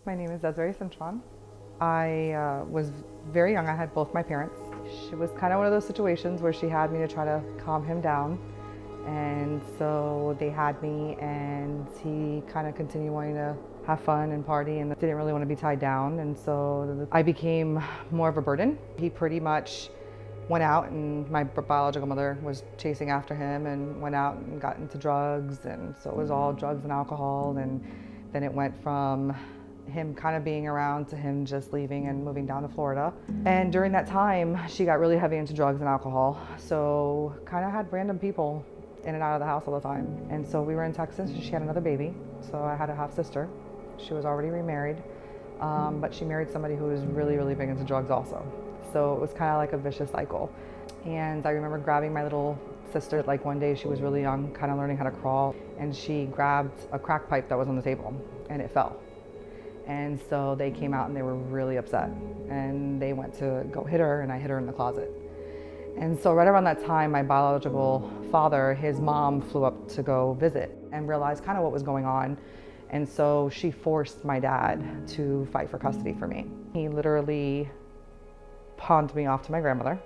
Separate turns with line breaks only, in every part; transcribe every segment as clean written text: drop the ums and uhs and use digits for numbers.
My name is Desiree Cintron. I was very young. I had both my parents. She was kind of one of those situations where she had me to try to calm him down. And so they had me, and he kind of continued wanting to have fun and party and didn't really want to be tied down. And so I became more of a burden. He pretty much went out, and my biological mother was chasing after him and went out and got into drugs. And so it was all drugs and alcohol. And then it went from him kind of being around to him just leaving and moving down to Florida. And during that time, she got really heavy into drugs and alcohol. So kind of had random people in and out of the house all the time. And so we were in Texas and she had another baby. So I had a half sister. She was already remarried, but she married somebody who was really, really big into drugs also. So it was kind of like a vicious cycle. And I remember grabbing my little sister, like one day she was really young, kind of learning how to crawl, and she grabbed a crack pipe that was on the table and it fell. And so they came out and they were really upset, and they went to go hit her, and I hit her in the closet. And so right around that time, my biological father, his mom flew up to go visit and realized kind of what was going on. And so she forced my dad to fight for custody for me. He literally pawned me off to my grandmother,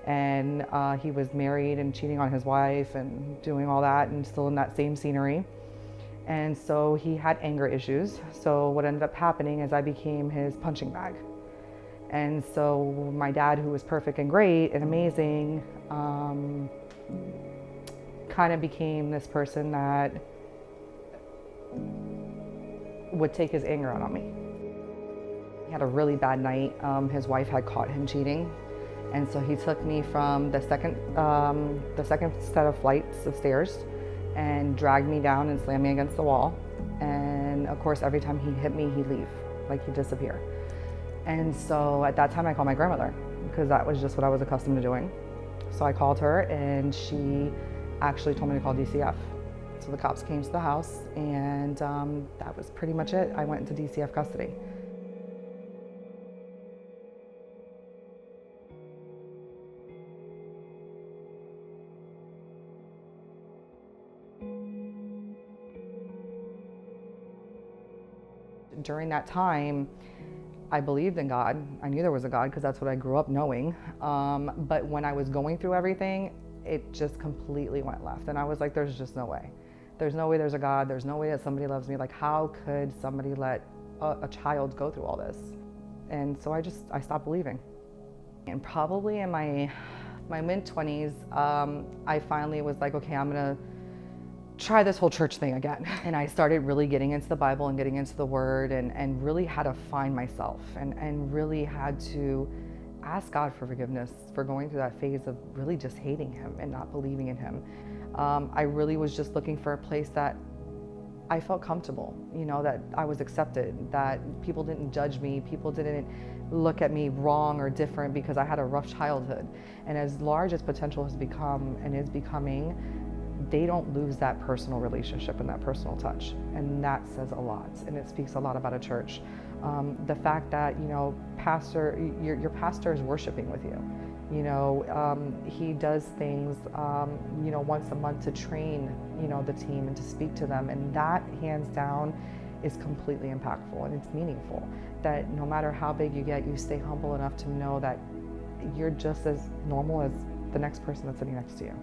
and he was married and cheating on his wife and doing all that and still in that same scenery. And so he had anger issues. So what ended up happening is I became his punching bag. And so my dad, who was perfect and great and amazing, kind of became this person that would take his anger out on me. He had a really bad night. His wife had caught him cheating. And so he took me from the second set of flights of stairs and dragged me down and slammed me against the wall. And of course, every time he hit me, he'd leave, like he'd disappear. And so at that time, I called my grandmother because that was just what I was accustomed to doing. So I called her, and she actually told me to call DCF. So the cops came to the house, and that was pretty much it. I went into DCF custody. During that time, I believed in God. I knew there was a God because that's what I grew up knowing. But when I was going through everything, it just completely went left. And I was like, there's just no way. There's no way there's a God. There's no way that somebody loves me. Like, how could somebody let a child go through all this? And so I stopped believing. And probably in my mid-20s, I finally was like, okay, I'm gonna try this whole church thing again. And I started really getting into the Bible and getting into the Word, and really had to find myself, and really had to ask God for forgiveness for going through that phase of really just hating Him and not believing in Him. I really was just looking for a place that I felt comfortable, that I was accepted, that people didn't judge me, people didn't look at me wrong or different because I had a rough childhood. And as large as potential has become and is becoming, they don't lose that personal relationship and that personal touch. And that says a lot, and it speaks a lot about a church. The fact that, your pastor is worshiping with you. He does things, once a month to train, the team and to speak to them. And that, hands down, is completely impactful, and it's meaningful. That no matter how big you get, you stay humble enough to know that you're just as normal as the next person that's sitting next to you.